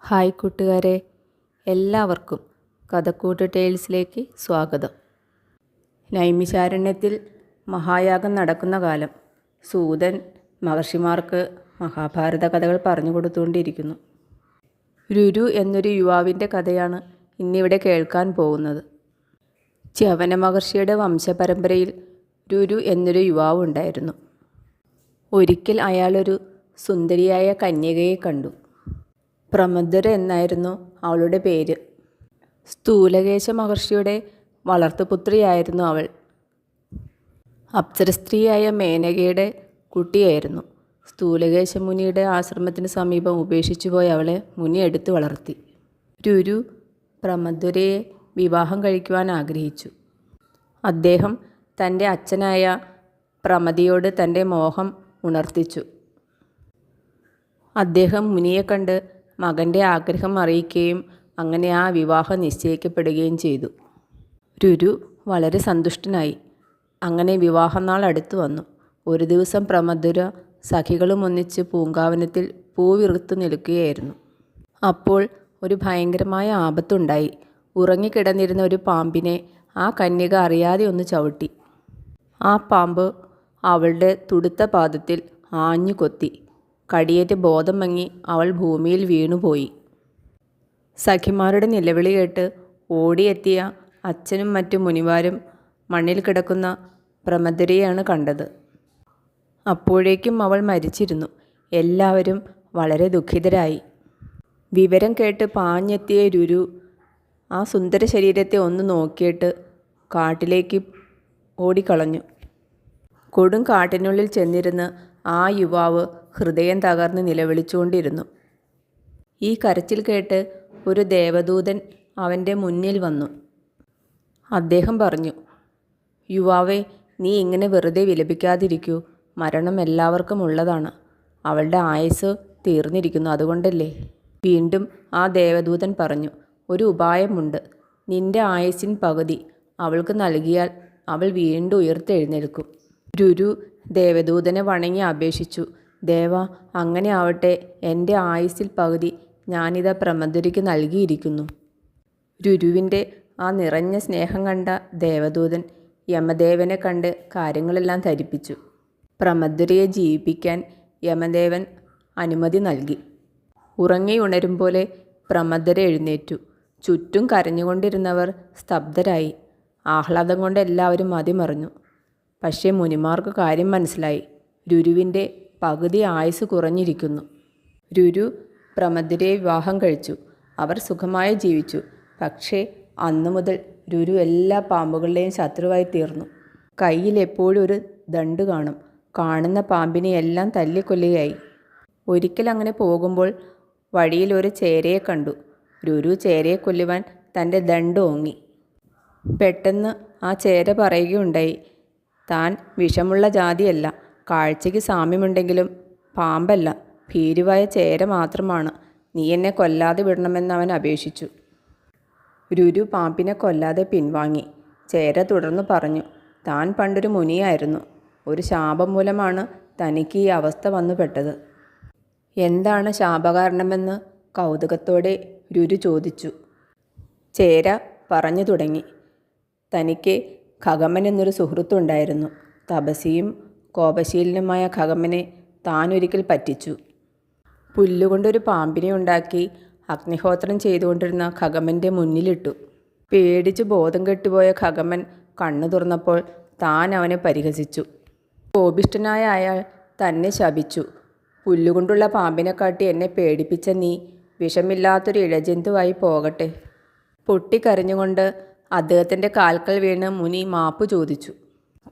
Hi കൂട്ടുകാരെ, എല്ലാവർക്കും കഥക്കൂട്ട് ടേൽസിലേക്ക് സ്വാഗതം. നൈമിശാരണ്യത്തിൽ മഹായാഗം നടക്കുന്ന കാലം സൂതൻ മഹർഷിമാർക്ക് മഹാഭാരത കഥകൾ പറഞ്ഞു കൊടുത്തുകൊണ്ടിരിക്കുന്നു. രുരു എന്നൊരു യുവാവിൻ്റെ കഥയാണ് ഇന്നിവിടെ കേൾക്കാൻ പോകുന്നത്. ച്യവന മഹർഷിയുടെ വംശപരമ്പരയിൽ രുരു എന്നൊരു യുവാവ് ഉണ്ടായിരുന്നു. ഒരിക്കൽ അയാളൊരു സുന്ദരിയായ കന്യകയെ കണ്ടു. പ്രമദ്വര എന്നായിരുന്നു അവളുടെ പേര്. സ്ഥൂലകേശ മഹർഷിയുടെ വളർത്തുപുത്രിയായിരുന്നു അവൾ. അപ്സരസ്ത്രീയായ മേനകയുടെ കുട്ടിയായിരുന്നു. സ്ഥൂലകേശ മുനിയുടെ ആശ്രമത്തിന് സമീപം ഉപേക്ഷിച്ചു പോയ അവളെ മുനി എടുത്തു വളർത്തി. രുരു പ്രമദ്വരയെ വിവാഹം കഴിക്കുവാൻ ആഗ്രഹിച്ചു. അദ്ദേഹം തൻ്റെ അച്ഛനായ പ്രമതിയോട് തൻ്റെ മോഹം ഉണർത്തിച്ചു. അദ്ദേഹം മുനിയെ കണ്ട് മകൻ്റെ ആഗ്രഹം അറിയിക്കുകയും അങ്ങനെ ആ വിവാഹം നിശ്ചയിക്കപ്പെടുകയും ചെയ്തു. രുരു വളരെ സന്തുഷ്ടനായി. അങ്ങനെ വിവാഹനാൾ അടുത്തു വന്നു. ഒരു ദിവസം പ്രമദ്വര സഖികളും ഒന്നിച്ച് പൂങ്കാവനത്തിൽ പൂവിറുത്തു നിൽക്കുകയായിരുന്നു. അപ്പോൾ ഒരു ഭയങ്കരമായ ആപത്തുണ്ടായി. ഉറങ്ങിക്കിടന്നിരുന്ന ഒരു പാമ്പിനെ ആ കന്യക അറിയാതെ ഒന്ന് ചവിട്ടി. ആ പാമ്പ് അവളുടെ തുടുത്ത പാദത്തിൽ ആഞ്ഞു കൊത്തി. കടിയേറ്റ് ബോധം മങ്ങി അവൾ ഭൂമിയിൽ വീണുപോയി. സഖിമാരുടെ നിലവിളി കേട്ട് ഓടിയെത്തിയ അച്ഛനും മറ്റു മുനിമാരും മണ്ണിൽ കിടക്കുന്ന പ്രമദ്വരയെയാണ് കണ്ടത്. അപ്പോഴേക്കും അവൾ മരിച്ചിരുന്നു. എല്ലാവരും വളരെ ദുഃഖിതരായി. വിവരം കേട്ട് പാഞ്ഞെത്തിയ രുരു ആ സുന്ദര ശരീരത്തെ ഒന്ന് നോക്കിയിട്ട് കാട്ടിലേക്ക് ഓടിക്കളഞ്ഞു. കൊടും കാട്ടിനുള്ളിൽ ചെന്നിരുന്ന് ആ യുവാവ് ഹൃദയം തകർന്ന് നിലവിളിച്ചുകൊണ്ടിരുന്നു. ഈ കരച്ചിൽ കേട്ട് ഒരു ദേവദൂതൻ അവൻ്റെ മുന്നിൽ വന്നു. അദ്ദേഹം പറഞ്ഞു, യുവാവേ, നീ ഇങ്ങനെ വെറുതെ വിലപിക്കാതിരിക്കൂ. മരണം എല്ലാവർക്കും ഉള്ളതാണ്. അവളുടെ ആയുസ് തീർന്നിരിക്കുന്നു, അതുകൊണ്ടല്ലേ. വീണ്ടും ആ ദേവദൂതൻ പറഞ്ഞു, ഒരു ഉപായമുണ്ട്. നിന്റെ ആയുസ്സിൻ പകുതി അവൾക്ക് നൽകിയാൽ അവൾ വീണ്ടും ഉയർത്തെഴുന്നേൽക്കും. രുരു ദേവദൂതനെ വണങ്ങി അപേക്ഷിച്ചു, ദേവ, അങ്ങനെ ആവട്ടെ. എൻ്റെ ആയുസ്സിൽ പകുതി ഞാനിതാ പ്രമദ്വരയ്ക്ക് നൽകിയിരിക്കുന്നു. രുരുവിൻ്റെ ആ നിറഞ്ഞ സ്നേഹം കണ്ട ദേവദൂതൻ യമദേവനെ കണ്ട് കാര്യങ്ങളെല്ലാം ധരിപ്പിച്ചു. പ്രമദ്വരയെ ജീവിപ്പിക്കാൻ യമദേവൻ അനുമതി നൽകി. ഉറങ്ങിയുണരും പോലെ പ്രമദ്വര എഴുന്നേറ്റു. ചുറ്റും കരഞ്ഞുകൊണ്ടിരുന്നവർ സ്തബ്ധരായി. ആഹ്ലാദം കൊണ്ട് എല്ലാവരും മതിമറഞ്ഞു. പക്ഷേ മുനിമാർക്ക് കാര്യം മനസ്സിലായി. രുരുവിൻ്റെ പകുതി ആയുസ് കുറഞ്ഞിരിക്കുന്നു. രുരു പ്രമദ്വരയെ വിവാഹം കഴിച്ചു. അവർ സുഖമായി ജീവിച്ചു. പക്ഷേ അന്നു മുതൽ രുരു എല്ലാ പാമ്പുകളുടെയും ശത്രുവായി തീർന്നു. കയ്യിൽ എപ്പോഴും ഒരു ദണ്ട് കാണും. കാണുന്ന പാമ്പിനെ എല്ലാം തല്ലിക്കൊല്ലുകയായി. ഒരിക്കൽ അങ്ങനെ പോകുമ്പോൾ വഴിയിൽ ഒരു ചേരയെ കണ്ടു. രുരു ചേരയെ കൊല്ലുവാൻ തൻ്റെ ദണ്ട് ഓങ്ങി. പെട്ടെന്ന് ആ ചേര പറയുകയുണ്ടായി, താൻ വിഷമുള്ള ജാതിയല്ല. കാഴ്ചയ്ക്ക് സാമ്യമുണ്ടെങ്കിലും പാമ്പല്ല, ഭീരുവായ ചേര മാത്രമാണ്. നീ എന്നെ കൊല്ലാതെ വിടണമെന്ന് അവൻ അപേക്ഷിച്ചു. രുരു പാമ്പിനെ കൊല്ലാതെ പിൻവാങ്ങി. ചേര തുടർന്ന് പറഞ്ഞു, താൻ പണ്ടൊരു മുനിയായിരുന്നു. ഒരു ശാപം മൂലമാണ് തനിക്ക് ഈ അവസ്ഥ വന്നുപെട്ടത്. എന്താണ് ശാപകാരണമെന്ന് കൗതുകത്തോടെ രുരു ചോദിച്ചു. ചേര പറഞ്ഞു തുടങ്ങി, തനിക്ക് ഖഗമൻ എന്നൊരു സുഹൃത്തുണ്ടായിരുന്നു. തപസ്വിയും കോപശീലനുമായ ഖഗമനെ താനൊരിക്കൽ പറ്റിച്ചു. പുല്ലുകൊണ്ടൊരു പാമ്പിനെ ഉണ്ടാക്കി അഗ്നിഹോത്രം ചെയ്തുകൊണ്ടിരുന്ന ഖഗമൻ്റെ മുന്നിലിട്ടു. പേടിച്ച് ബോധം കെട്ടുപോയ ഖഗമൻ കണ്ണു തുറന്നപ്പോൾ താൻ അവനെ പരിഹസിച്ചു. കോപിഷ്ഠനായ അയാൾ തന്നെ ശപിച്ചു. പുല്ലുകൊണ്ടുള്ള പാമ്പിനെ കാട്ടി എന്നെ പേടിപ്പിച്ച നീ വിഷമില്ലാത്തൊരു ഇഴജന്തുവായി പോകട്ടെ. പൊട്ടിക്കരഞ്ഞുകൊണ്ട് അദ്ദേഹത്തിൻ്റെ കാൽക്കൽ വീണ് മുനി മാപ്പ് ചോദിച്ചു.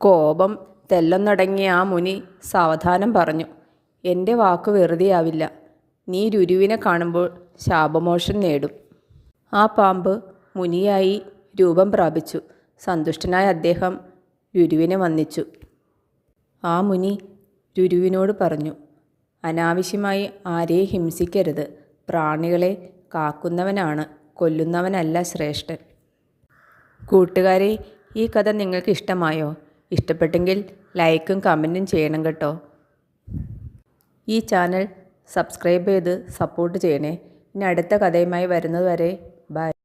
കോപം തെല്ലൊന്നടങ്ങിയ ആ മുനി സാവധാനം പറഞ്ഞു, എൻ്റെ വാക്ക് വെറുതെയാവില്ല. നീ രുരുവിനെ കാണുമ്പോൾ ശാപമോക്ഷം നേടും. ആ പാമ്പ് മുനിയായി രൂപം പ്രാപിച്ചു. സന്തുഷ്ടനായ അദ്ദേഹം രുരുവിനെ വന്ദിച്ചു. ആ മുനി രുരുവിനോട് പറഞ്ഞു, അനാവശ്യമായി ആരെയും ഹിംസിക്കരുത്. പ്രാണികളെ കാക്കുന്നവനാണ്, കൊല്ലുന്നവനല്ല ശ്രേഷ്ഠൻ. കൂട്ടുകാരെ, ഈ കഥ നിങ്ങൾക്ക് ഇഷ്ടമായോ? ഇഷ്ടപ്പെട്ടെങ്കിൽ ലൈക്കും കമൻറ്റും ചെയ്യണം കേട്ടോ. ഈ ചാനൽ സബ്സ്ക്രൈബ് ചെയ്ത് സപ്പോർട്ട് ചെയ്യണേ. ഇനി അടുത്ത കഥയുമായി വരുന്നത് വരെ ബൈ.